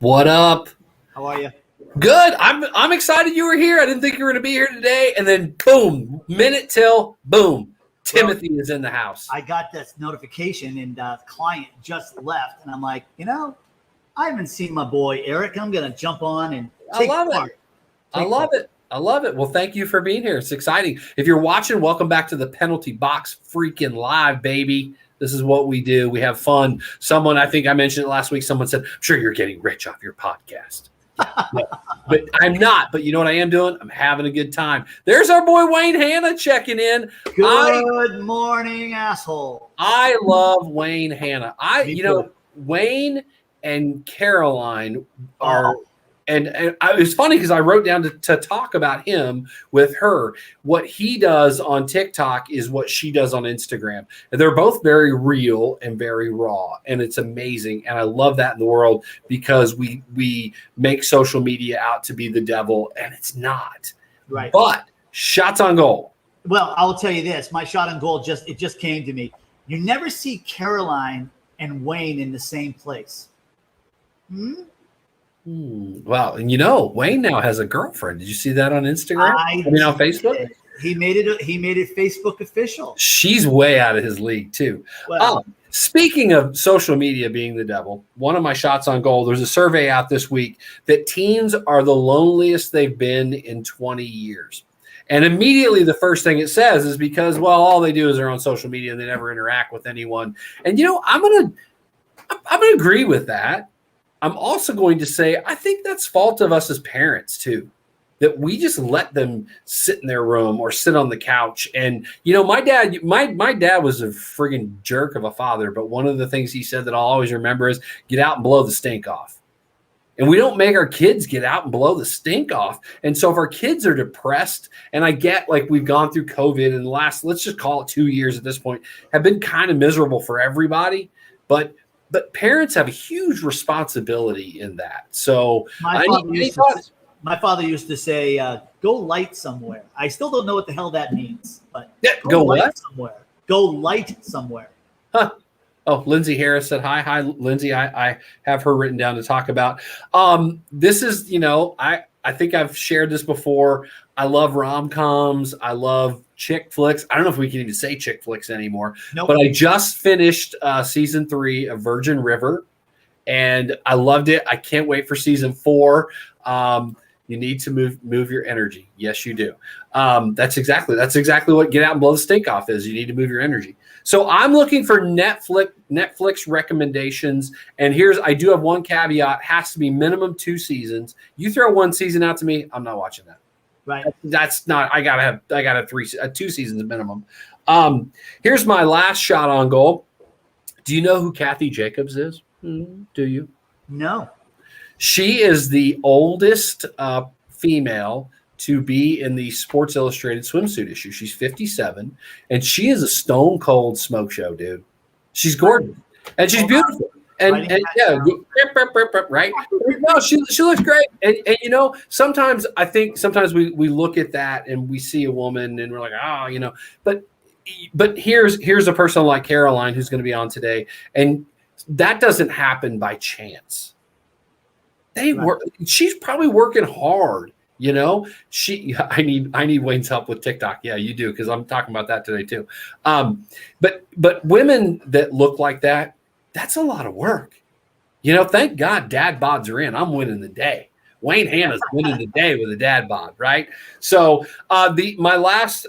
What up? How are you? Good. I'm excited you were here. I didn't think you were going to be here today. And then boom, minute till boom, Timothy is in the house. I got this notification and the client just left. And I'm like, I haven't seen my boy Eric. I'm going to jump on and take part. I love it. I love it. Well, thank you for being here. It's exciting. If you're watching, welcome back to the Penalty Box freaking live, baby. This is what we do. We have fun. Someone, I think I mentioned it last week, someone said, I'm sure you're getting rich off your podcast. But I'm not. But you know what I am doing? I'm having a good time. There's our boy Wayne Hanna checking in. Good morning, asshole. I love Wayne Hanna. Wayne and Caroline are and it was funny because I wrote down to talk about him with her. What he does on TikTok is what she does on Instagram. And they're both very real and very raw. And it's amazing. And I love that in the world because we make social media out to be the devil, and it's not. Right. But shots on goal. Well, I'll tell you this. My shot on goal just came to me. You never see Caroline and Wayne in the same place. Wow. And Wayne now has a girlfriend. Did you see that on Instagram? On Facebook? He made it Facebook official. She's way out of his league too. Well, speaking of social media being the devil, one of my shots on goal, there's a survey out this week that teens are the loneliest they've been in 20 years. And immediately the first thing it says is because, all they do is they're on social media and they never interact with anyone. And, I'm going to agree with that. I'm also going to say I think that's fault of us as parents too, that we just let them sit in their room or sit on the couch. And my dad was a friggin' jerk of a father, but one of the things he said that I'll always remember is get out and blow the stink off. And we don't make our kids get out and blow the stink off. And so if our kids are depressed, and I get like we've gone through COVID and the last, let's just call it 2 years at this point, have been kind of miserable for everybody, but parents have a huge responsibility in that. So my father used to say, go light somewhere. I still don't know what the hell that means, but go light what? Somewhere. Go light somewhere. Huh. Oh, Lindsay Harris said, hi. Hi, Lindsay. I have her written down to talk about. This is, I think I've shared this before. I love rom-coms. I love chick flicks. I don't know if we can even say chick flicks anymore. Nope. But I just finished season 3 of Virgin River, and I loved it. I can't wait for season 4. You need to move your energy. Yes, you do. That's exactly what get out and blow the stink off is. You need to move your energy. So I'm looking for Netflix recommendations. And I do have one caveat. Has to be minimum 2 seasons. You throw 1 season out to me, I'm not watching that. Right. That's not. I gotta have 2 seasons minimum. Here's my last shot on goal. Do you know who Kathy Jacobs is? Do you? No. She is the oldest female to be in the Sports Illustrated swimsuit issue. She's 57, and she is a stone cold smoke show, dude. She's gorgeous, and she's beautiful. And yeah, right? No, she looks great. And sometimes we look at that and we see a woman and we're like, but here's a person like Caroline who's going to be on today, and that doesn't happen by chance. She's probably working hard. I need Wayne's help with TikTok. Yeah, you do, because I'm talking about that today too. But women that look like that, that's a lot of work. Thank God dad bods are in. I'm winning the day. Wayne Hanna's winning the day with a dad bod, right? So my last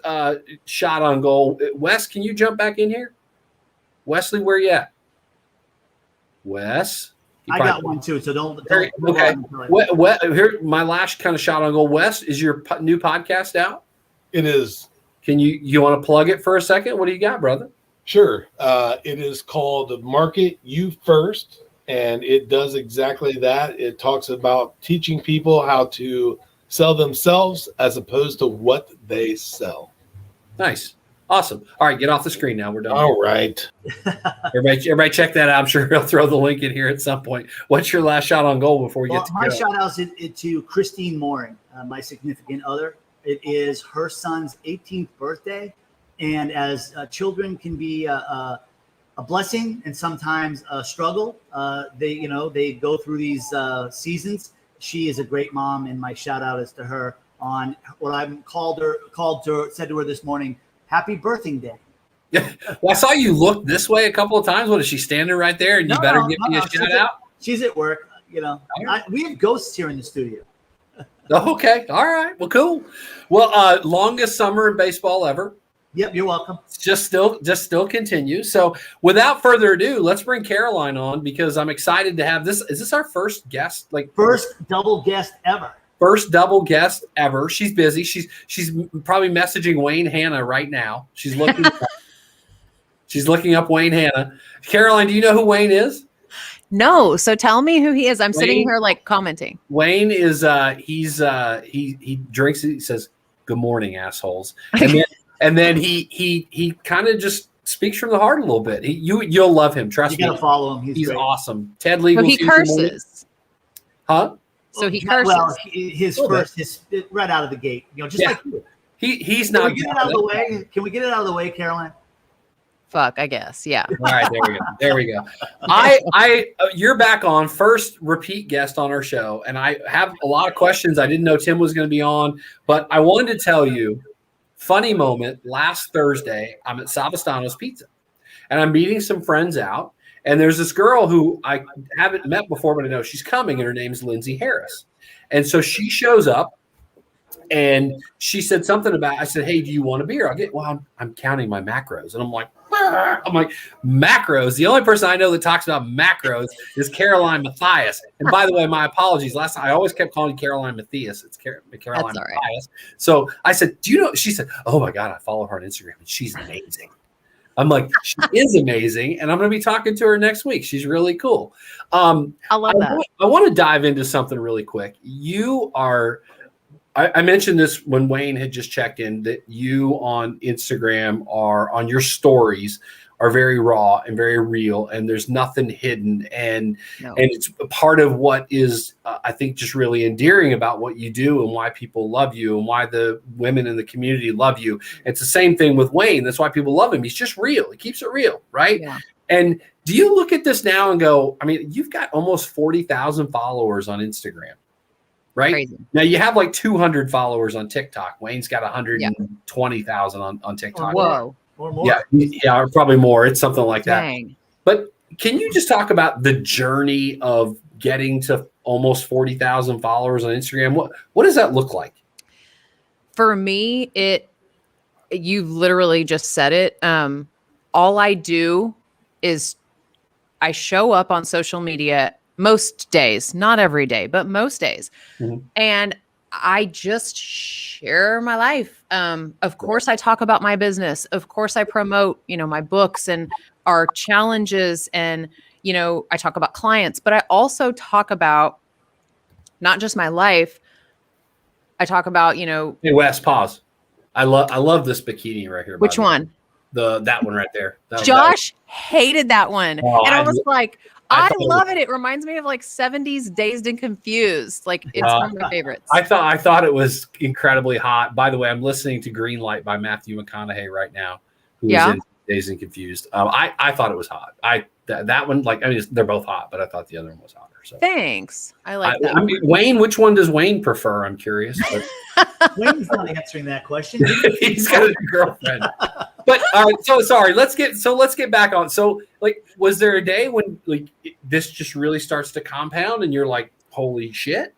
shot on goal, Wes, can you jump back in here? Wesley, where you at? Wes? I got one too, so don't okay. Here, my last kind of shot on goal. Wes, is your new podcast out? It is. Can you want to plug it for a second? What do you got, brother? Sure. It is called Market You First, and it does exactly that. It talks about teaching people how to sell themselves as opposed to what they sell. Nice. Awesome. All right, get off the screen now. We're done. All right. Everybody check that out. I'm sure he'll throw the link in here at some point. What's your last shot on goal before we get to my shout out is to Christine Mooring, my significant other. It is her son's 18th birthday. And as children can be a blessing and sometimes a struggle. They go through these seasons. She is a great mom, and my shout out is to her on what I've said to her this morning, happy birthing day. Yeah. Well, I saw you look this way a couple of times. What is she standing right there? And you better give me a shout out. She's at work. We have ghosts here in the studio. Okay. All right. Well, cool. Well, longest summer in baseball ever. Yep, you're welcome. Just still continues. So without further ado, let's bring Caroline on because I'm excited to have this. Is this our first guest? First double guest ever. First double guest ever. She's busy. She's probably messaging Wayne Hanna right now. She's looking up Wayne Hanna. Caroline, do you know who Wayne is? No. So tell me who he is. I'm sitting here commenting. Wayne is he drinks it. He says, "Good morning, assholes." And then he kind of just speaks from the heart a little bit. You'll love him. Trust me. You gotta follow him. He's great. Awesome. Ted Legal. So he curses. Huh? So he curses. Well, his right out of the gate. Like you. He's not. Can we get it out of the way? Can we get it out of the way, Caroline? Fuck, I guess. Yeah. All right, there we go. You're back on, first repeat guest on our show, and I have a lot of questions. I didn't know Tim was going to be on, but I wanted to tell you, funny moment, last Thursday, I'm at Savastano's Pizza, and I'm meeting some friends out, and there's this girl who I haven't met before, but I know she's coming, and her name's Lindsay Harris. And so she shows up, and she said something about, I said, "Hey, do you want a beer?" I'm counting my macros. And I'm like, macros? The only person I know that talks about macros is Caroline Mathias. And by the way, my apologies. Last time I always kept calling you Caroline Mathias. It's Caroline Mathias. Right. So I said, "Do you know?" She said, "Oh my God, I follow her on Instagram and she's amazing." I'm like, she is amazing, and I'm going to be talking to her next week. She's really cool. I love that. I want to dive into something really quick. You are. I mentioned this when Wayne had just checked in, that you on Instagram on your stories are very raw and very real, and there's nothing hidden. And it's part of what is, I think, just really endearing about what you do and why people love you and why the women in the community love you. It's the same thing with Wayne. That's why people love him. He's just real. He keeps it real, right? Yeah. And do you look at this now and go, I mean, you've got almost 40,000 followers on Instagram. Right? Crazy. Now you have like 200 followers on TikTok. Wayne's got 120,000 on TikTok. Whoa. Or more. Yeah, probably more. It's something like Dang. that. But can you just talk about the journey of getting to almost 40,000 followers on Instagram? What does that look like? For me, you literally just said it. All I do is I show up on social media most days, not every day, but most days. Mm-hmm. And I just share my life. Of course I talk about my business. Of course I promote, my books and our challenges, and, I talk about clients, but I also talk about not just my life. I talk about, Hey, Wes, pause. I love this bikini right here. Which one? That one right there. Josh hated that one. And I was like, I love it. It reminds me of like 70s Dazed and Confused. Like, it's one of my favorites. I thought it was incredibly hot. By the way, I'm listening to Green Light by Matthew McConaughey right now, who is in Dazed and Confused. I thought it was hot. That one, they're both hot, but I thought the other one was hotter. So thanks. I like that. I mean, Wayne, which one does Wayne prefer? I'm curious. Wayne's not answering that question. He's got a girlfriend. But so sorry. Let's get back on. So, was there a day when this just really starts to compound, and you're like, "Holy shit"?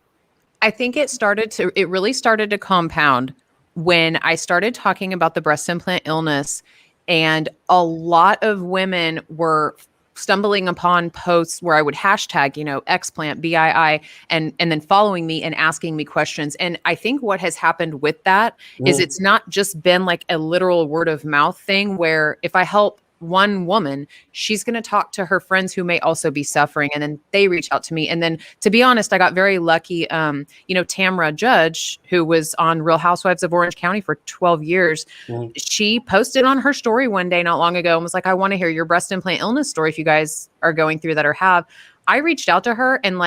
I think it really started to compound when I started talking about the breast implant illness, and a lot of women were stumbling upon posts where I would hashtag, explant, BII, and then following me and asking me questions. And I think what has happened with that is it's not just been like a literal word of mouth thing where if I help one woman, she's going to talk to her friends who may also be suffering, and then they reach out to me. And then, to be honest, I got very lucky. Tamra Judge, who was on Real Housewives of Orange County for 12 years, she posted on her story one day not long ago and was like, "I want to hear your breast implant illness story if you guys are going through that or have." I reached out to her, and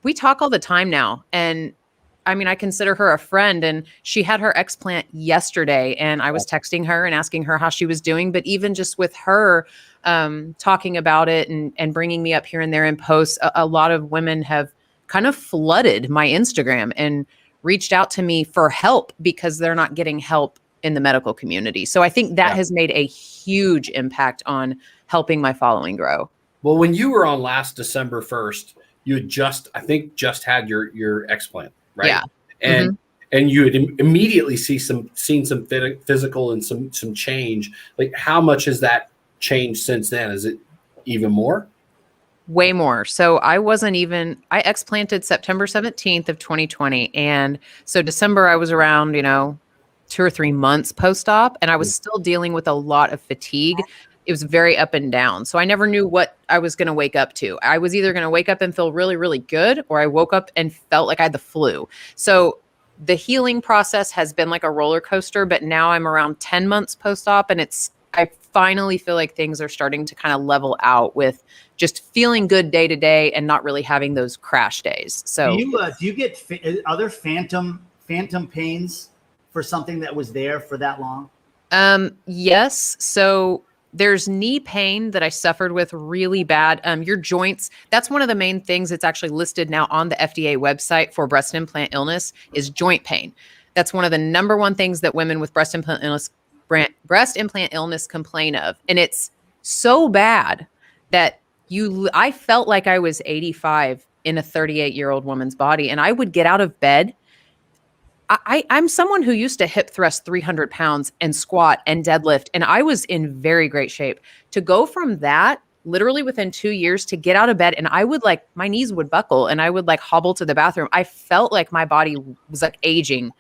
we talk all the time now, and I mean, I consider her a friend, and she had her explant yesterday, and I was texting her and asking her how she was doing. But even just with her talking about it and bringing me up here and there in posts, a lot of women have kind of flooded my Instagram and reached out to me for help because they're not getting help in the medical community. So I think that has made a huge impact on helping my following grow. Well, when you were on last December 1st, you had just had your explant, right? Yeah. And you had immediately seen some physical and some change. Like, how much has that changed since then? Is it even more? Way more. So I explanted September 17th of 2020. And so December, I was around, 2 or 3 months post-op, and I was still dealing with a lot of fatigue. It was very up and down. So I never knew what I was going to wake up to. I was either going to wake up and feel really, really good, or I woke up and felt like I had the flu. So the healing process has been like a roller coaster, but now I'm around 10 months post-op, and I finally feel like things are starting to kind of level out with just feeling good day to day and not really having those crash days. So do you get other phantom pains for something that was there for that long? Yes. So there's knee pain that I suffered with really bad. Your joints, that's one of the main things that's actually listed now on the FDA website for breast implant illness is joint pain. That's one of the number one things that women with breast implant illness complain of. And it's so bad that I felt like I was 85 in a 38-year-old woman's body. And I would get out of bed. I'm someone who used to hip thrust 300 pounds and squat and deadlift, and I was in very great shape. To go from that, literally within 2 years, to get out of bed, and my knees would buckle, and I would hobble to the bathroom. I felt like my body was aging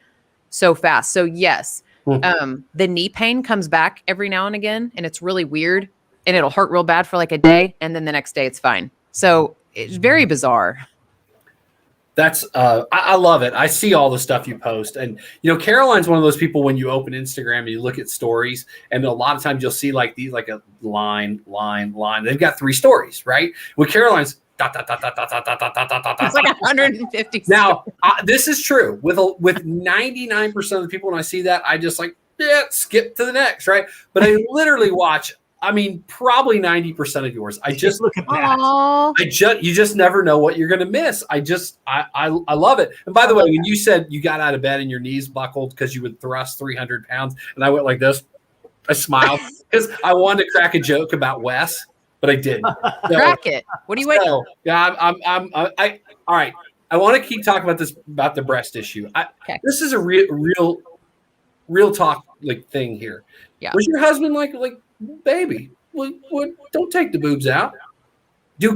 so fast. So yes, the knee pain comes back every now and again, and it's really weird, and it'll hurt real bad for a day, and then the next day it's fine. So it's very bizarre. That's I love it. I see all the stuff you post, and Caroline's one of those people. When you open Instagram and you look at stories, and a lot of times you'll see a line. They've got 3 stories, right? With Caroline's dot, dot, dot, dot, dot, dot, dot, dot, dot, dot, 150. Now this is true with 99% of the people. When I see that, I just skip to the next, right? But I literally watch. I mean, probably 90% of yours. I just look at that. You just never know what you're going to miss. I love it. And by the way, when you said you got out of bed and your knees buckled because you would thrust 300 pounds, and I went like this, I smiled because I wanted to crack a joke about Wes, but I didn't. Crack it. What are you waiting for? Yeah, all right. I want to keep talking about the breast issue. Okay. This is a real talk thing here. Yeah. Was your husband baby, don't take the boobs out? Do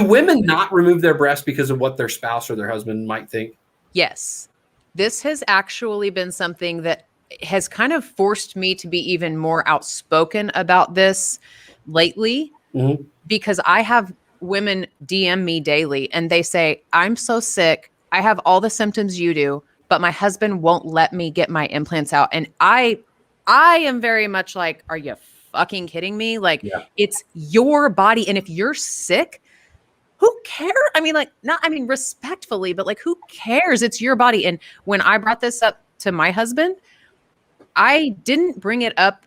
women not remove their breasts because of what their spouse or their husband might think? Yes. This has actually been something that has kind of forced me to be even more outspoken about this lately, because I have women DM me daily and they say, I'm so sick. I have all the symptoms you do, but my husband won't let me get my implants out. And I am very much like, are you fucking kidding me? It's your body. And if you're sick, who cares? I mean, respectfully, but who cares? It's your body. And when I brought this up to my husband, I didn't bring it up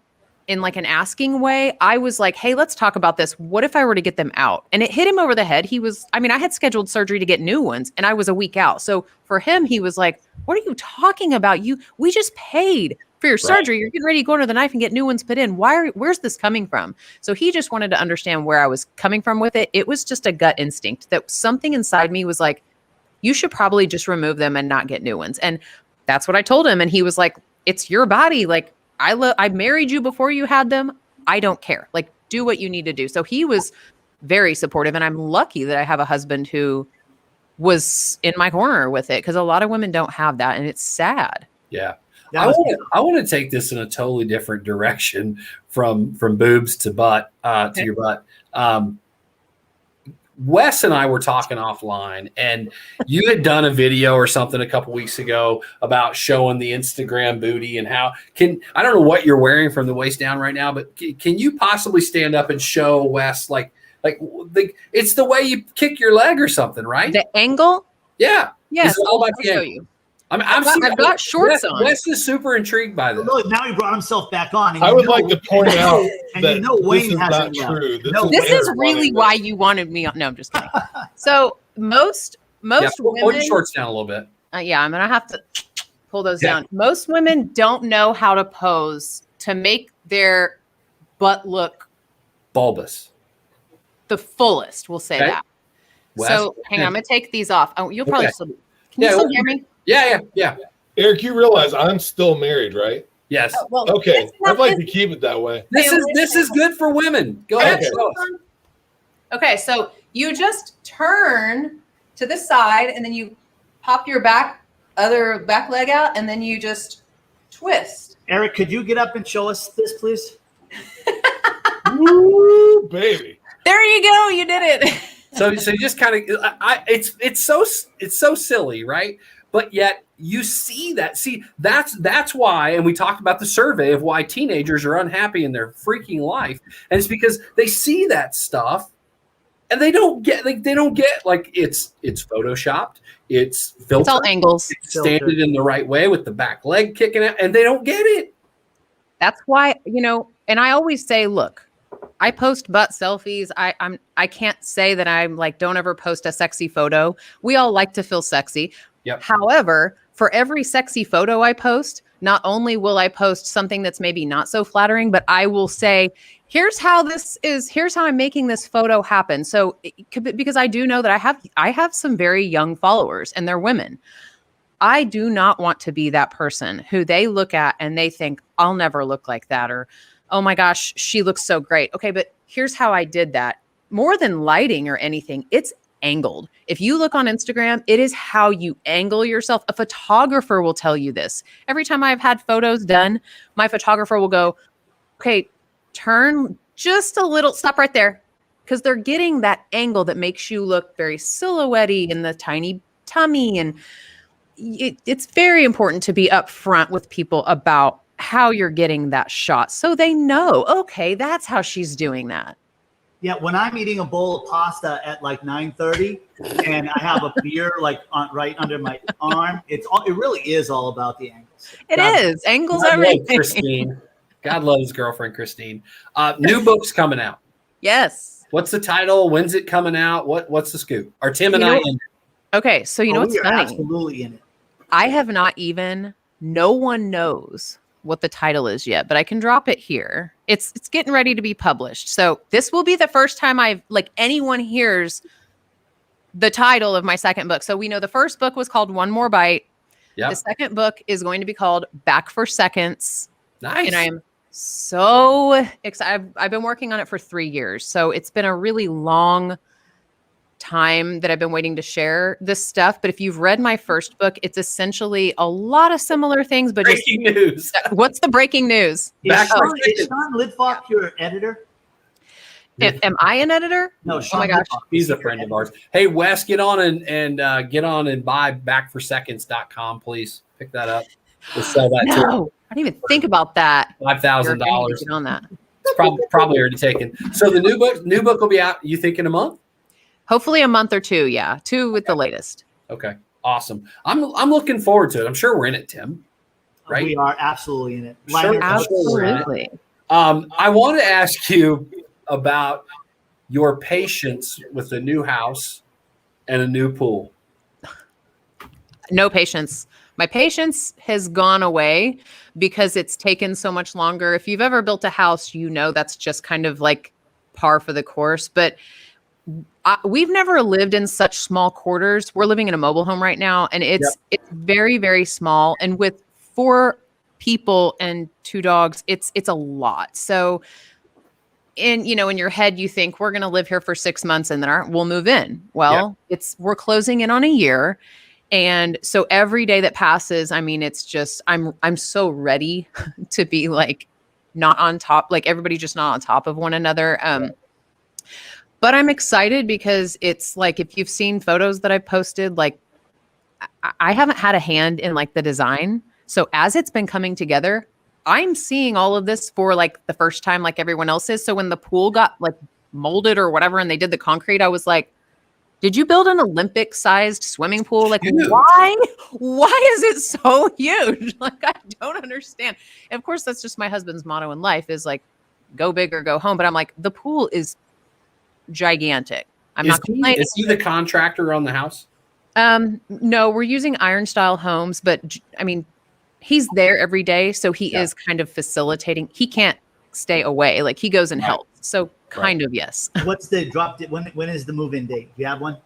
in an asking way. I was like, hey, let's talk about this. What if I were to get them out? And it hit him over the head. I had scheduled surgery to get new ones and I was a week out. So for him, he was like, what are you talking about? We just paid for your surgery. You're getting ready to go under the knife and get new ones put in. Where's this coming from? So he just wanted to understand where I was coming from with it. It was just a gut instinct that something inside me was like, you should probably just remove them and not get new ones. And that's what I told him. And he was like, it's your body. I married you before you had them. I don't care. Do what you need to do. So he was very supportive. And I'm lucky that I have a husband who was in my corner with it, because a lot of women don't have that. And it's sad. Yeah. I want to take this in a totally different direction from boobs to butt, to your butt. Wes and I were talking offline, and you had done a video or something a couple weeks ago about showing the Instagram booty and how I don't know what you're wearing from the waist down right now, but can you possibly stand up and show Wes it's the way you kick your leg or something, right? The angle? Yeah. Yes, all I'll about the show angle. you. I've got shorts on. Wes is super intrigued by this. Look, now he brought himself back on. And I would like to point out and that you know this Wayne is hasn't not left. true. This is Eric really running why this. you wanted me on. No, I'm just kidding. So most Pull your women, shorts down a little bit. yeah, I'm gonna have to pull those Yeah. down. Most women don't know how to pose to make their butt look Bulbous. the fullest. We'll say Okay. that. Wes? So hang on, I'm gonna take these off. Oh, you'll probably Okay. still. Can you still hear me? Yeah. Eric, you realize I'm still married, right? Yes. Oh, well, Okay. it's not I'd like this- to keep it that way. This is good for women. Go ahead. Okay. Show us. Okay, so you just turn to the side and then you pop your other back leg out and then you just twist. Eric, could you get up and show us this, please? Woo, baby. There you go. You did it. So you just kind of it's so silly, right? But yet you see that. See, that's why, and we talked about the survey of why teenagers are unhappy in their freaking life, and it's because they see that stuff and they don't get like it's photoshopped, it's filtered, It's all angles. it's standing in the right way with the back leg kicking out, and they don't get it. That's why, and I always say, look, I post butt selfies. I can't say that I'm like, don't ever post a sexy photo. We all like to feel sexy. Yep. However, for every sexy photo I post, not only will I post something that's maybe not so flattering, but I will say, here's how I'm making this photo happen. So because I do know that I have some very young followers and they're women. I do not want to be that person who they look at and they think, I'll never look like that, or, oh my gosh, she looks so great. Okay, but here's how I did that. More than lighting or anything, it's angled. If you look on Instagram, it is how you angle yourself. A photographer will tell you this. Every time I've had photos done, my photographer will go, okay, turn just a little, stop right there. Because they're getting that angle that makes you look very silhouette-y in the tiny tummy. And it's very important to be upfront with people about how you're getting that shot so they know, okay, that's how she's doing that. Yeah, when I'm eating a bowl of pasta at like 9:30 and I have a beer like right under my arm, it really is all about the angles. It is. Angles God love everything. Christine. God loves his girlfriend Christine. New book's coming out. Yes. What's the title? When's it coming out? What's the scoop? Are Tim and I in? Okay, so you know what's we are funny? absolutely in it. I have not even, no one knows what the title is yet, but I can drop it here. It's getting ready to be published. So this will be the first time anyone hears the title of my second book. So we know the first book was called One More Bite. Yep. The second book is going to be called Back for Seconds. Nice. And I am so excited. I've been working on it for 3 years. So it's been a really long time that I've been waiting to share this stuff. But if you've read my first book, it's essentially a lot of similar things, but Breaking news. What's the breaking news? Back for Is Sean Lidfock your editor? Am I an editor? No, Oh Sean my gosh. Lidfock. He's a friend of ours. Hey, Wes, get on and buy backforseconds.com, please. Pick that up. We'll sell that too. No, I didn't even think about that. $5,000. Get on that. It's probably already taken. So the new book will be out, you think, in a month? Hopefully a month or two. Yeah. 2 with the latest. Okay. Awesome. I'm looking forward to it. I'm sure we're in it, Tim. Right? We are absolutely in it. Sure. Liner- Absolutely. I want to ask you about your patience with the new house and a new pool. No patience. My patience has gone away because it's taken so much longer. If you've ever built a house, you know that's just kind of like par for the course. But we've never lived in such small quarters. We're living in a mobile home right now, and it's very, very small. And with 4 people and 2 dogs, it's a lot. So in your head, you think we're going to live here for 6 months and then we'll move in. Well, we're closing in on a year. And so every day that passes, I mean, it's just, I'm so ready to be like not on top, like everybody just not on top of one another. But I'm excited because it's like, if you've seen photos that I've posted, like I haven't had a hand in like the design. So as it's been coming together, I'm seeing all of this for like the first time, like everyone else is. So when the pool got like molded or whatever, and they did the concrete, I was like, Did you build an Olympic-sized swimming pool? Like, Huge. why is it so huge? Like, I don't understand. And of course, that's just my husband's motto in life is like, go big or go home. But I'm like, the pool is gigantic. I'm not complaining. Is he the contractor on the house? No, we're using Iron Style Homes, but I mean, he's there every day, so he is kind of facilitating. He can't stay away. Like he goes and helps. So kind of yes. What's the drop date? When is the move-in date? Do you have one?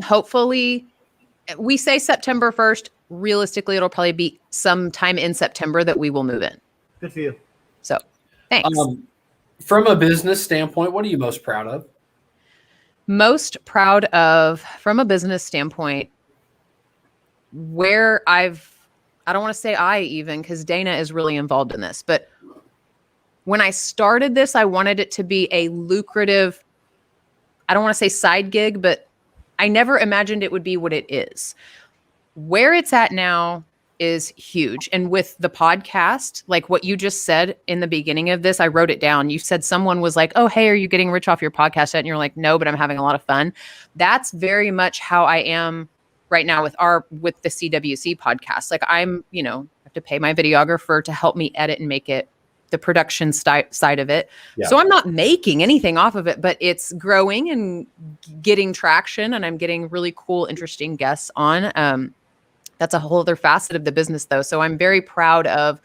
Hopefully we say September 1st. Realistically, it'll probably be sometime in September that we will move in. Good for you. So thanks. From a business standpoint, what are you most proud of? Most proud of, from a business standpoint, where I don't want to say even because Dana is really involved in this, but when I started this, I wanted it to be a lucrative, I don't want to say side gig, but I never imagined it would be what it is. Where it's at now is huge. And with the podcast, like what you just said in the beginning of this, I wrote it down. You said someone was like, oh, hey, are you getting rich off your podcast yet? And you're like, no, but I'm having a lot of fun. That's very much how I am right now with the CWC podcast. Like I'm, I have to pay my videographer to help me edit and make it the production side of it. Yeah. So I'm not making anything off of it, but it's growing and getting traction, and I'm getting really cool, interesting guests on. That's a whole other facet of the business though. So I'm very proud of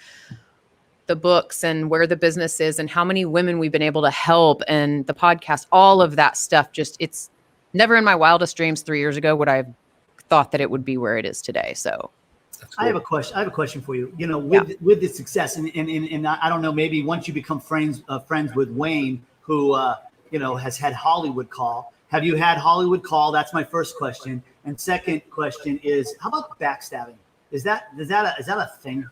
the books and where the business is and how many women we've been able to help, and the podcast, all of that stuff. Just, it's never in my wildest dreams 3 years ago would I have thought that it would be where it is today. So cool. I have a question for you. With the success, and I don't know, maybe once you become friends with Wayne, who has had Hollywood Call. Have you had Hollywood Call? That's my first question. And second question is, how about backstabbing? Is that a thing?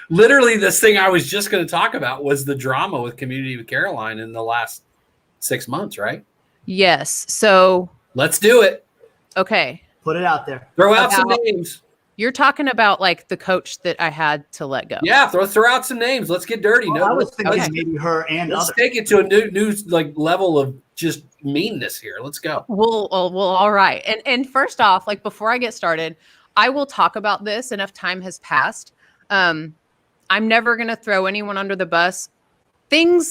Literally, this thing I was just going to talk about was the drama with Community with Caroline in the last 6 months, right? Yes. So let's do it. Okay. Put it out there. Throw out some names. You're talking about like the coach that I had to let go. Yeah, throw out some names. Let's get dirty. Well, I was thinking maybe her and let's take it to a new like level of just meanness here. Let's go. Well, all right. And first off, like before I get started, I will talk about this. Enough time has passed. I'm never gonna throw anyone under the bus. Do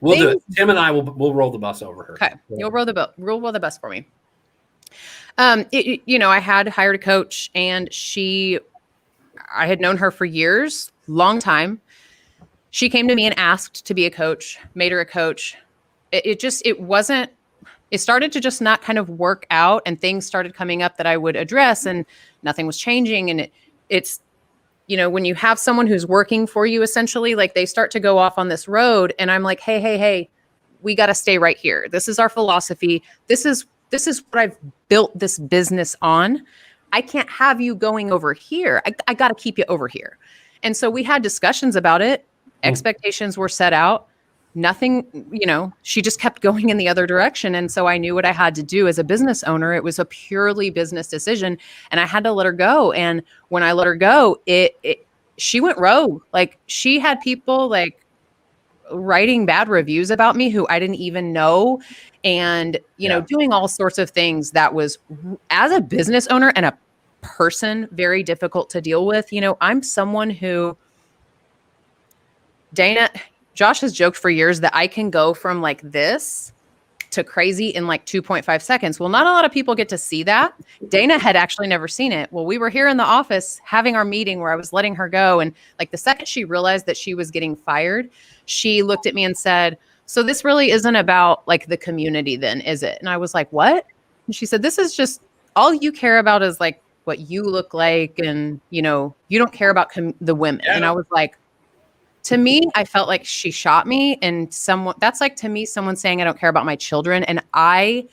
it. Tim and I will roll the bus over her. Okay, you'll roll the bus for me. I had hired a coach, and I had known her for years, long time. She came to me and asked to be a coach, made her a coach. It started to just not kind of work out, and things started coming up that I would address, and nothing was changing. And it's, when you have someone who's working for you, essentially, like they start to go off on this road, and I'm like, hey, we got to stay right here. This is our philosophy. This is what I've built this business on. I can't have you going over here. I got to keep you over here. And so we had discussions about it. Expectations were set out. Nothing, she just kept going in the other direction. And so I knew what I had to do as a business owner. It was a purely business decision, and I had to let her go. And when I let her go, she went rogue. Like she had people like writing bad reviews about me who I didn't even know, and doing all sorts of things that was, as a business owner and a person, very difficult to deal with. I'm someone who, Josh has joked for years that I can go from like this to crazy in like 2.5 seconds. Well, not a lot of people get to see that. Dana had actually never seen it. Well, we were here in the office having our meeting where I was letting her go. And like the second she realized that she was getting fired, she looked at me and said, so this really isn't about like the community then, is it? And I was like, what? And she said, this is just all you care about is like what you look like. And, you don't care about the women. Yeah. And I was like, to me, I felt like she shot me, and that's like, to me, someone saying I don't care about my children. And I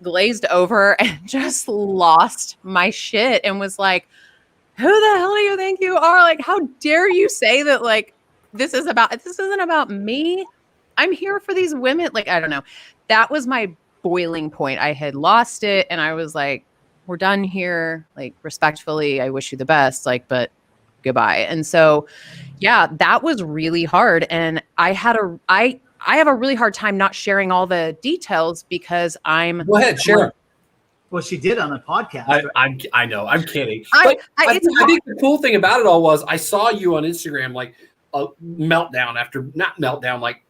glazed over and just lost my shit and was like, who the hell do you think you are? Like, how dare you say that? Like, this isn't about me. I'm here for these women. Like, I don't know. That was my boiling point. I had lost it, and I was like, we're done here. Like, respectfully, I wish you the best. Like, but goodbye. And so, yeah, that was really hard. And I have a really hard time not sharing all the details because Go ahead, share. Well, she did on a podcast. I know. I'm kidding. I I think the cool thing about it all was I saw you on Instagram like a meltdown after not meltdown, like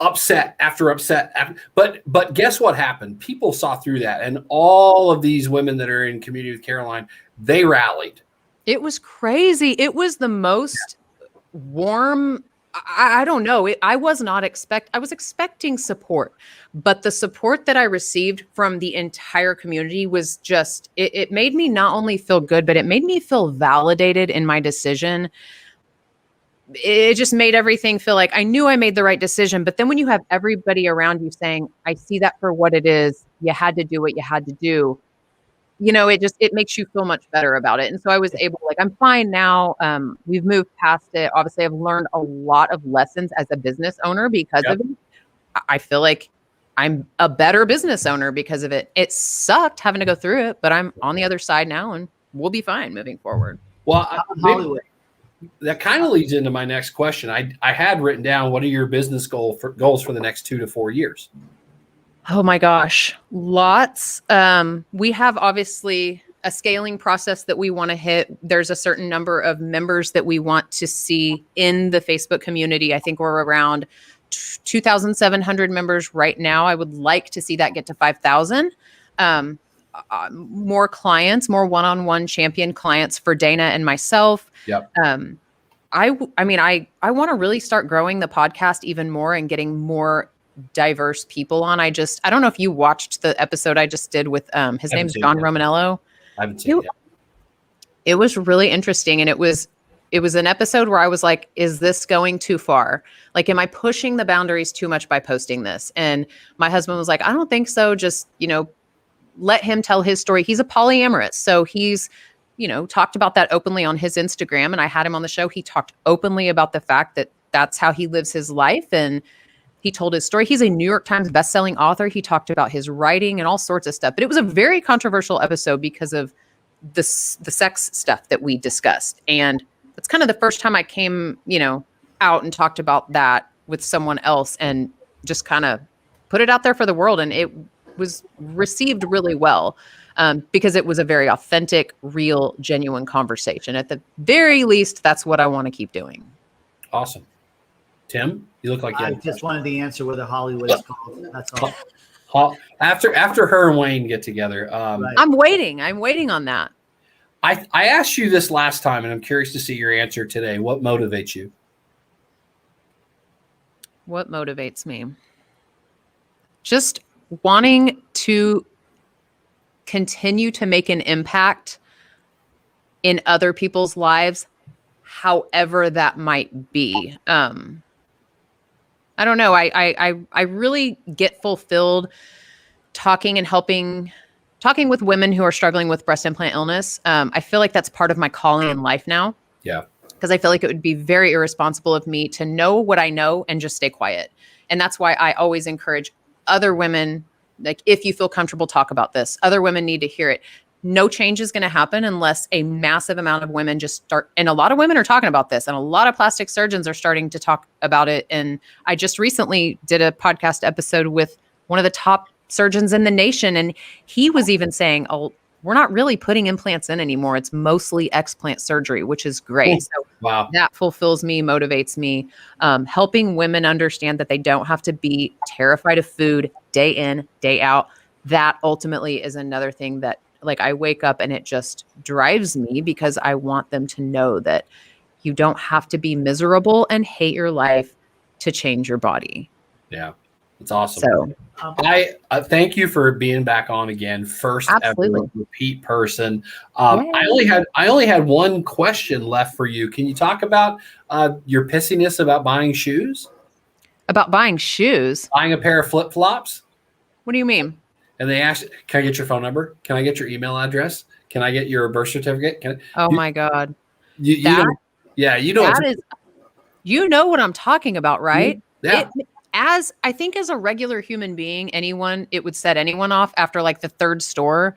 upset after upset. But guess what happened? People saw through that, and all of these women that are in Community with Caroline, they rallied. It was crazy. It was the most warm. I don't know. I was expecting support, but the support that I received from the entire community was just, it made me not only feel good, but it made me feel validated in my decision. It just made everything feel like I knew I made the right decision. But then when you have everybody around you saying, I see that for what it is, you had to do what you had to do. It makes you feel much better about it. And so I was able, I'm fine now. We've moved past it. Obviously, I've learned a lot of lessons as a business owner because of it. I feel like I'm a better business owner because of it. It sucked having to go through it, but I'm on the other side now and we'll be fine moving forward. Well, Hollywood. That kind of leads into my next question. I had written down, what are your business goals for the next 2 to 4 years? Oh my gosh, lots. We have obviously a scaling process that we want to hit. There's a certain number of members that we want to see in the Facebook community. I think we're around 2,700 members right now. I would like to see that get to 5,000. More clients, more one-on-one champion clients for Dana and myself. Yep. I want to really start growing the podcast even more and getting more diverse people on. I don't know if you watched the episode I just did with his name's John Romanello. I haven't seen it. It was really interesting, and it was an episode where I was like, is this going too far? Like, am I pushing the boundaries too much by posting this? And my husband was like, I don't think so. Just, let him tell his story. He's a polyamorous. So he's, talked about that openly on his Instagram, and I had him on the show. He talked openly about the fact that that's how he lives his life, and he told his story. He's a New York Times bestselling author. He talked about his writing and all sorts of stuff. But it was a very controversial episode because of the sex stuff that we discussed. And it's kind of the first time I came, out and talked about that with someone else and just kind of put it out there for the world. And it was received really well because it was a very authentic, real, genuine conversation. At the very least, that's what I want to keep doing. Awesome. Tim, you look like you I just wanted the answer whether Hollywood is called. That's all. After her and Wayne get together. Right. I'm waiting on that. I asked you this last time, and I'm curious to see your answer today. What motivates you? What motivates me? Just wanting to continue to make an impact in other people's lives, however that might be. I don't know. I really get fulfilled talking with women who are struggling with breast implant illness. I feel like that's part of my calling in life now. Yeah. Because I feel like it would be very irresponsible of me to know what I know and just stay quiet. And that's why I always encourage other women, like, if you feel comfortable, talk about this. Other women need to hear it. No change is going to happen unless a massive amount of women just start. And a lot of women are talking about this, and a lot of plastic surgeons are starting to talk about it. And I just recently did a podcast episode with one of the top surgeons in the nation. And he was even saying, oh, we're not really putting implants in anymore. It's mostly explant surgery, which is great. So wow. That fulfills me, motivates me. Helping women understand that they don't have to be terrified of food day in, day out. That ultimately is another thing that, like, I wake up and it just drives me because I want them to know that you don't have to be miserable and hate your life to change your body. Yeah, it's awesome. So I thank you for being back on again. First absolutely. ever repeat person. I only had one question left for you. Can you talk about your pissiness about buying shoes? About buying shoes? Buying a pair of flip-flops? What do you mean? And they asked, can I get your phone number? Can I get your email address? Can I get your birth certificate? My God. You know. You know what I'm talking about, right? Yeah. As a regular human being, it would set anyone off after like the third store.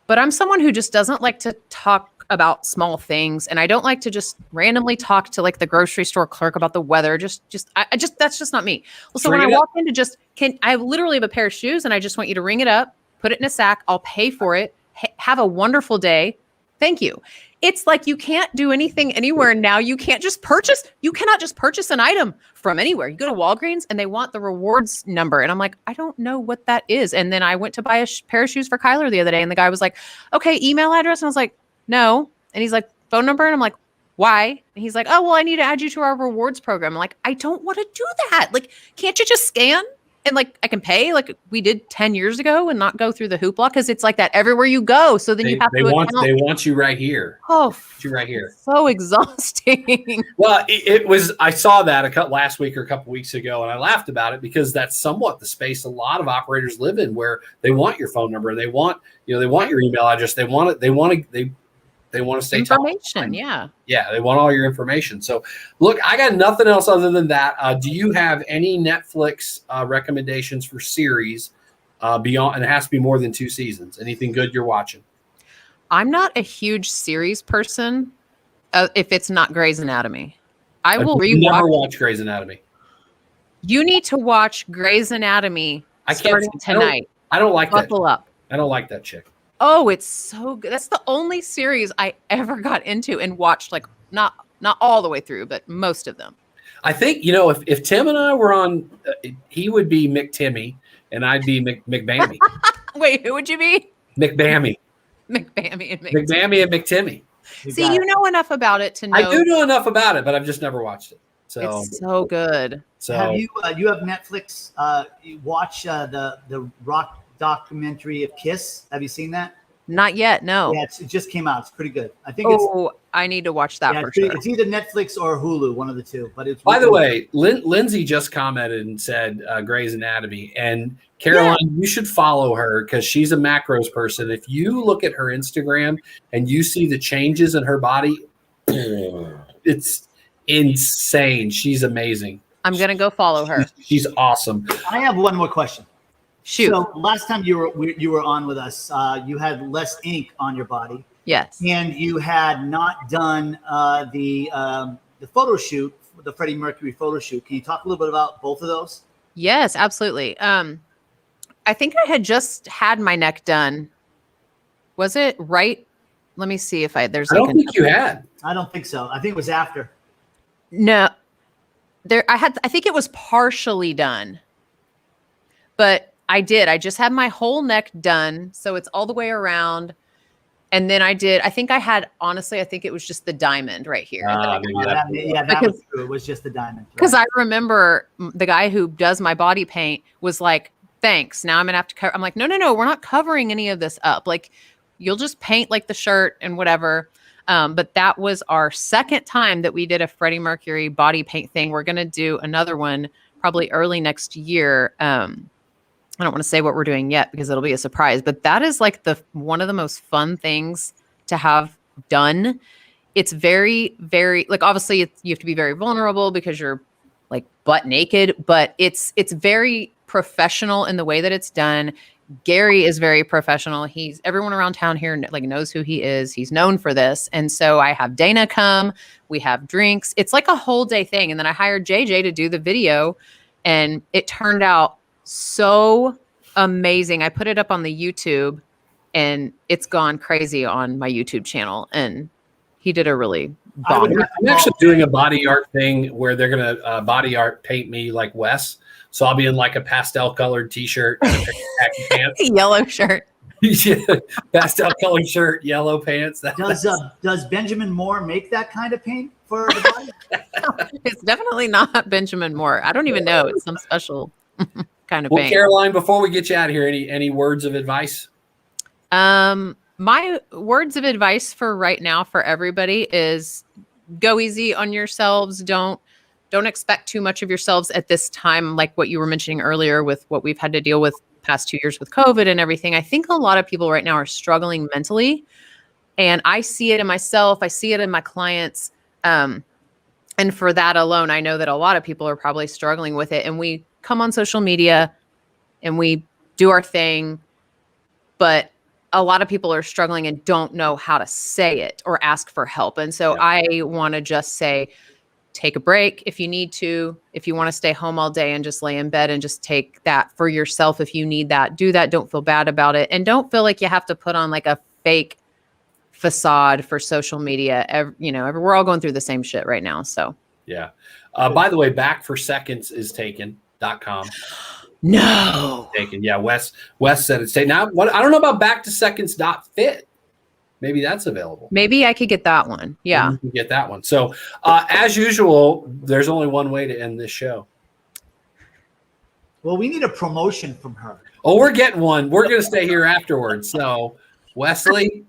But I'm someone who just doesn't like to talk about small things. And I don't like to just randomly talk to like the grocery store clerk about the weather. That's just not me. Well, so when I walk into I literally have a pair of shoes and I just want you to ring it up, put it in a sack. I'll pay for it. Have a wonderful day. Thank you. It's like you can't do anything anywhere now. You cannot just purchase an item from anywhere. You go to Walgreens and they want the rewards number. And I'm like, I don't know what that is. And then I went to buy a pair of shoes for Kyler the other day. And the guy was like, okay, email address. And I was like, no. And he's like, phone number. And I'm like, why? And he's like, oh, well, I need to add you to our rewards program. I'm like, I don't want to do that. Like, can't you just scan? And like, I can pay like we did 10 years ago and not go through the hoopla, because it's like that everywhere you go. So then you have they want you right here. Oh, you right here. So exhausting. Well, it was. I saw that last week or a couple weeks ago, and I laughed about it because that's somewhat the space a lot of operators live in, where they want your phone number, they want your email address, they want to stay information. Yeah, they want all your information. So, look, I got nothing else other than that. Do you have any Netflix recommendations for series beyond? And it has to be more than 2 seasons. Anything good you're watching? I'm not a huge series person. If it's not Grey's Anatomy, I will rewatch. Never watch Grey's Anatomy. You need to watch Grey's Anatomy starting tonight. I don't like that. Buckle up. I don't like that chick. Oh, it's so good. That's the only series I ever got into and watched, like not all the way through, but most of them. I think, if Tim and I were on, he would be McTimmy and I'd be McBammy. Wait, who would you be? McBammy. McBammy and McBammy and McTimmy. See, you know enough about it to know. I do know enough about it, but I've just never watched it. So it's so good. So have you have Netflix? You watch the Rock documentary of Kiss. Have you seen that? Not yet. No. Yeah, it just came out. It's pretty good. I think I need to watch that for sure. It's either Netflix or Hulu, one of the two. But it's by the way, Lindsay just commented and said Grey's Anatomy, and Caroline, you should follow her because she's a macros person. If you look at her Instagram and you see the changes in her body, it's insane. She's amazing. I'm gonna go follow her. She's awesome. I have one more question. Shoot. So last time you were on with us, you had less ink on your body. Yes. And you had not done the photo shoot, the Freddie Mercury photo shoot. Can you talk a little bit about both of those? Yes, absolutely. I think I had just had my neck done. Was it right? Let me see if there's. I don't think you had. I don't think so. I think it was after. No, I think it was partially done, but I did. I just had my whole neck done, so it's all the way around. And then I think it was just the diamond right here. That was true. It was just the diamond. Because I remember the guy who does my body paint was like, thanks. Now I'm going to have to cover. I'm like, no, we're not covering any of this up. Like, you'll just paint like the shirt and whatever. But that was our second time that we did a Freddie Mercury body paint thing. We're going to do another one probably early next year. I don't want to say what we're doing yet because it'll be a surprise, but that is like one of the most fun things to have done. It's very, very, like, obviously you have to be very vulnerable because you're like butt naked, but it's very professional in the way that it's done. Gary is very professional. Everyone around town here like knows who he is. He's known for this. And so I have Dana come, we have drinks. It's like a whole day thing. And then I hired JJ to do the video, and it turned out so amazing. I put it up on the YouTube, and it's gone crazy on my YouTube channel. And he did a really I'm actually doing a body art thing where they're going to body art paint me like Wes. So I'll be in like a pastel colored t-shirt and a khaki pants. Yellow shirt. Yeah, pastel colored shirt, yellow pants. Does Benjamin Moore make that kind of paint for the body? It's definitely not Benjamin Moore. I don't even know. It's some special kind of paint. Caroline, before we get you out of here, any words of advice? My words of advice for right now for everybody is go easy on yourselves. Don't expect too much of yourselves at this time, like what you were mentioning earlier with what we've had to deal with past 2 years with COVID and everything. I think a lot of people right now are struggling mentally, and I see it in myself. I see it in my clients. And for that alone, I know that a lot of people are probably struggling with it, and we come on social media and we do our thing, but a lot of people are struggling and don't know how to say it or ask for help. And so I want to just say, take a break if you need to. If you want to stay home all day and just lay in bed and just take that for yourself, if you need that, do that. Don't feel bad about it. And don't feel like you have to put on like a fake facade for social media. We're all going through the same shit right now. So yeah. By the way, back for seconds is taken.com. No. Taken. Yeah. Wes said it's taken. Now, I don't know about back to seconds.fit. Maybe that's available. Maybe I could get that one. Yeah. Maybe you can get that one. So, as usual, there's only one way to end this show. Well, we need a promotion from her. Oh, we're getting one. We're going to stay here afterwards. So, Wesley,